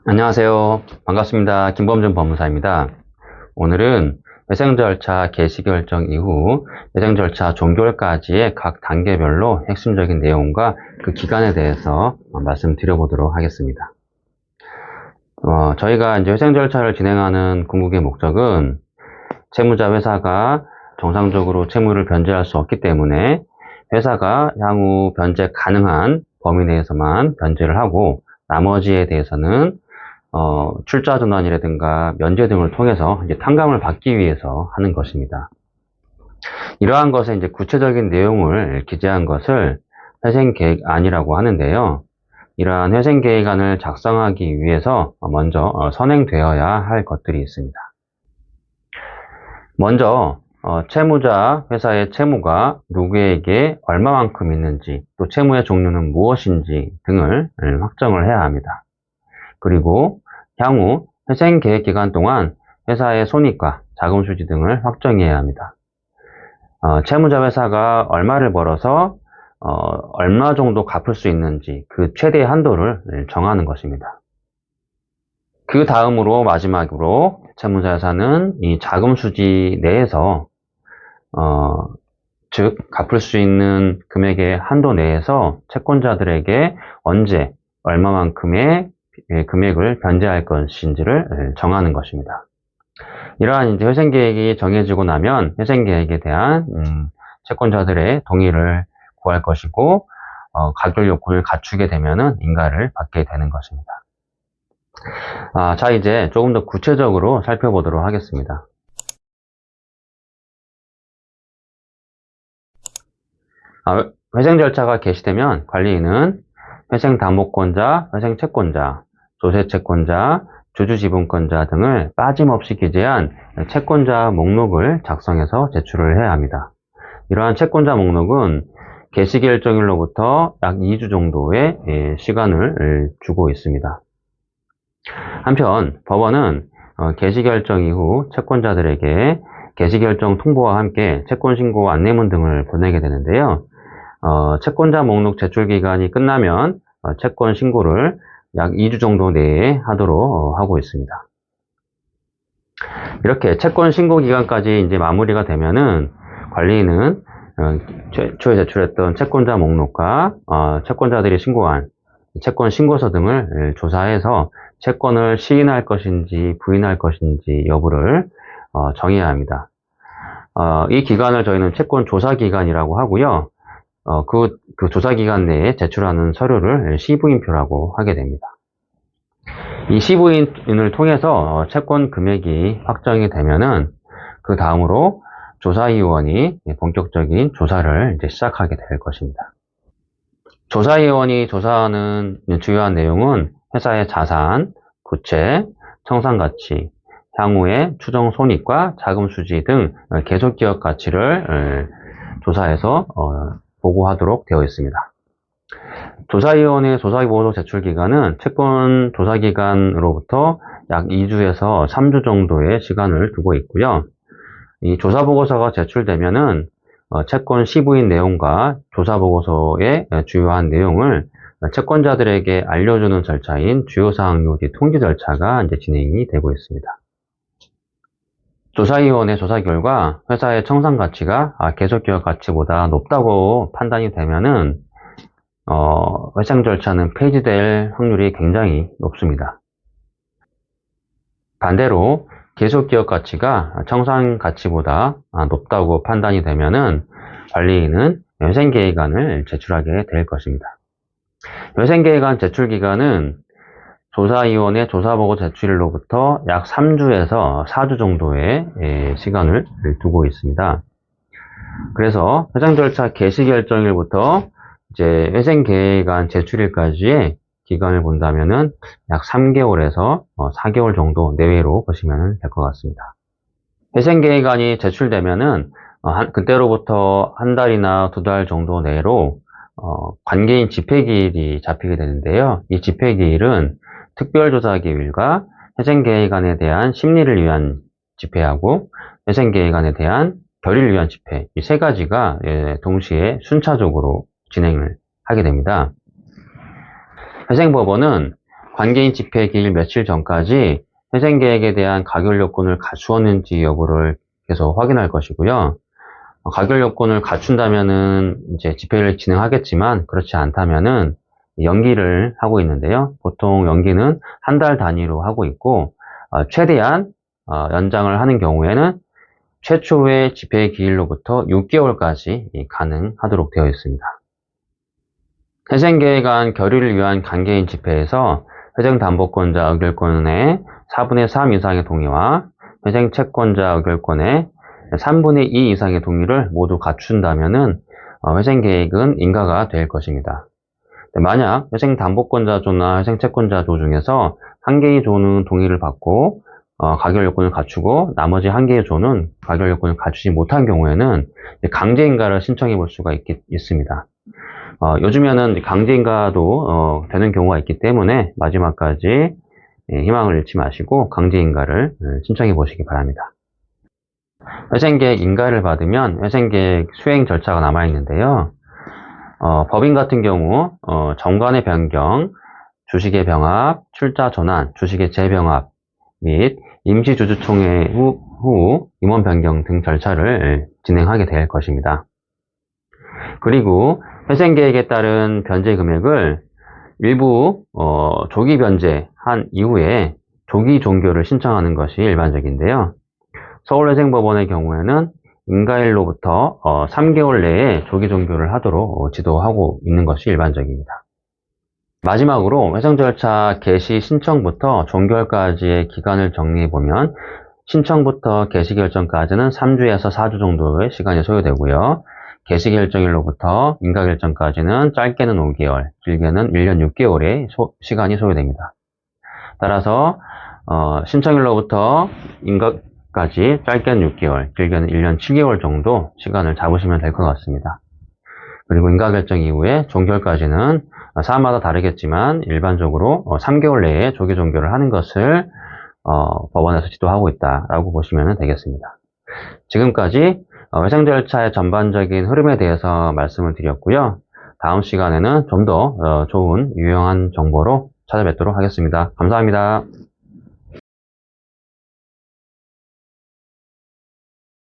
안녕하세요. 반갑습니다. 김범준 법무사입니다. 오늘은 회생 절차 개시 결정 이후 회생 절차 종결까지의 각 단계별로 핵심적인 내용과 그 기간에 대해서 말씀드려보도록 하겠습니다. 저희가 이제 회생 절차를 진행하는 궁극의 목적은 채무자 회사가 정상적으로 채무를 변제할 수 없기 때문에 회사가 향후 변제 가능한 범위 내에서만 변제를 하고 나머지에 대해서는 출자 전환이라든가 면제 등을 통해서 이제 탕감을 받기 위해서 하는 것입니다. 이러한 것에 이제 구체적인 내용을 기재한 것을 회생계획안이라고 하는데요. 이러한 회생계획안을 작성하기 위해서 먼저 선행되어야 할 것들이 있습니다. 먼저 채무자 회사의 채무가 누구에게 얼마만큼 있는지, 또 채무의 종류는 무엇인지 등을 확정을 해야 합니다. 그리고 향후 회생계획 기간 동안 회사의 손익과 자금수지 등을 확정해야 합니다. 채무자 회사가 얼마를 벌어서 얼마 정도 갚을 수 있는지 그 최대 한도를 정하는 것입니다. 그 다음으로 마지막으로 채무자 회사는 이 자금수지 내에서 즉 갚을 수 있는 금액의 한도 내에서 채권자들에게 언제 얼마만큼의 금액을 변제할 것인지를 정하는 것입니다. 이러한 이제 회생계획이 정해지고 나면 회생계획에 대한 채권자들의 동의를 구할 것이고 가결 요건을 갖추게 되면은 인가를 받게 되는 것입니다. 자, 이제 조금 더 구체적으로 살펴보도록 하겠습니다. 회생 절차가 개시되면 관리인은 회생담보권자, 회생채권자, 조세채권자, 주주지분권자 등을 빠짐없이 기재한 채권자 목록을 작성해서 제출을 해야 합니다. 이러한 채권자 목록은 개시결정일로부터 약 2주 정도의 시간을 주고 있습니다. 한편 법원은 개시결정 이후 채권자들에게 개시결정 통보와 함께 채권신고 안내문 등을 보내게 되는데요. 채권자 목록 제출 기간이 끝나면 채권 신고를 약 2주 정도 내에 하도록 하고 있습니다. 이렇게 채권 신고 기간까지 이제 마무리가 되면은 관리인은 초에 제출했던 채권자 목록과 채권자들이 신고한 채권 신고서 등을 조사해서 채권을 시인할 것인지 부인할 것인지 여부를 정해야 합니다. 이 기간을 저희는 채권 조사 기간이라고 하고요. 그 조사 기간 내에 제출하는 서류를 시부인표라고 하게 됩니다. 이 시부인을 통해서 채권 금액이 확정이 되면은 그 다음으로 조사위원이 본격적인 조사를 이제 시작하게 될 것입니다. 조사위원이 조사하는 주요한 내용은 회사의 자산, 부채, 청산가치, 향후의 추정 손익과 자금수지 등 계속기업 가치를 조사해서 보고하도록 되어 있습니다. 조사위원회 조사보고서 제출 기간은 채권 조사 기간으로부터 약 2주에서 3주 정도의 시간을 두고 있고요. 이 조사보고서가 제출되면은 채권 시부인 내용과 조사보고서의 주요한 내용을 채권자들에게 알려주는 절차인 주요사항 요지 통지 절차가 이제 진행이 되고 있습니다. 조사위원회 조사 결과 회사의 청산가치가 계속기업 가치보다 높다고 판단이 되면은 회생 절차는 폐지될 확률이 굉장히 높습니다. 반대로 계속기업 가치가 청산 가치보다 높다고 판단이 되면은 관리인은 회생계획안을 제출하게 될 것입니다. 회생계획안 제출 기간은 조사위원회 조사보고 제출일로부터 약 3주에서 4주 정도의 시간을 두고 있습니다. 그래서 회생 절차 개시 결정일부터 이제 회생계획안 제출일까지의 기간을 본다면은 약 3개월에서 4개월 정도 내외로 보시면 될 것 같습니다. 회생계획안이 제출되면은 그때로부터 한 달이나 2달 정도 내로 관계인 집행기일이 잡히게 되는데요. 이 집행기일은 특별조사기일과 회생계획안에 대한 심리를 위한 집회하고 회생계획안에 대한 결의를 위한 집회, 이 세 가지가 동시에 순차적으로 진행을 하게 됩니다. 회생법원은 관계인 집행 기일 며칠 전까지 회생계획에 대한 가결 요건을 갖추었는지 여부를 계속 확인할 것이고요. 가결 요건을 갖춘다면은 이제 집행을 진행하겠지만 그렇지 않다면은 연기를 하고 있는데요. 보통 연기는 한 달 단위로 하고 있고 최대한 연장을 하는 경우에는 최초의 집행 기일로부터 6개월까지 가능하도록 되어 있습니다. 회생계획안 결의를 위한 관계인 집회에서 회생담보권자 의결권의 4분의 3 이상의 동의와 회생채권자 의결권의 3분의 2 이상의 동의를 모두 갖춘다면은 회생계획은 인가가 될 것입니다. 만약 회생담보권자조나 회생채권자조 중에서 한 개의 조는 동의를 받고 가결 요건을 갖추고 나머지 한 개의 조는 가결 요건을 갖추지 못한 경우에는 강제인가를 신청해 볼 수가 있습니다. 요즘에는 강제인가도 되는 경우가 있기 때문에 마지막까지 희망을 잃지 마시고 강제인가를 신청해 보시기 바랍니다. 회생계획 인가를 받으면 회생계획 수행 절차가 남아있는데요. 법인 같은 경우 정관의 변경, 주식의 병합, 출자 전환, 주식의 재병합 및 임시주주총회 후 임원 변경 등 절차를 진행하게 될 것입니다. 그리고 회생계획에 따른 변제 금액을 일부 조기 변제한 이후에 조기 종교를 신청하는 것이 일반적인데요. 서울회생법원의 경우에는 인가일로부터 3개월 내에 조기 종교를 하도록 지도하고 있는 것이 일반적입니다. 마지막으로 회생절차 개시 신청부터 종결까지의 기간을 정리해보면 신청부터 개시 결정까지는 3주에서 4주 정도의 시간이 소요되고요. 개시 결정일로부터 인가 결정까지는 짧게는 5개월, 길게는 1년 6개월의 시간이 소요됩니다. 따라서 신청일로부터 인가까지 짧게는 6개월, 길게는 1년 7개월 정도 시간을 잡으시면 될 것 같습니다. 그리고 인가 결정 이후에 종결까지는 사안마다 다르겠지만 일반적으로 3개월 내에 조기 종결을 하는 것을 법원에서 지도하고 있다라고 보시면 되겠습니다. 지금까지 회생절차의 전반적인 흐름에 대해서 말씀을 드렸고요. 다음 시간에는 좀 더 좋은 유용한 정보로 찾아뵙도록 하겠습니다. 감사합니다.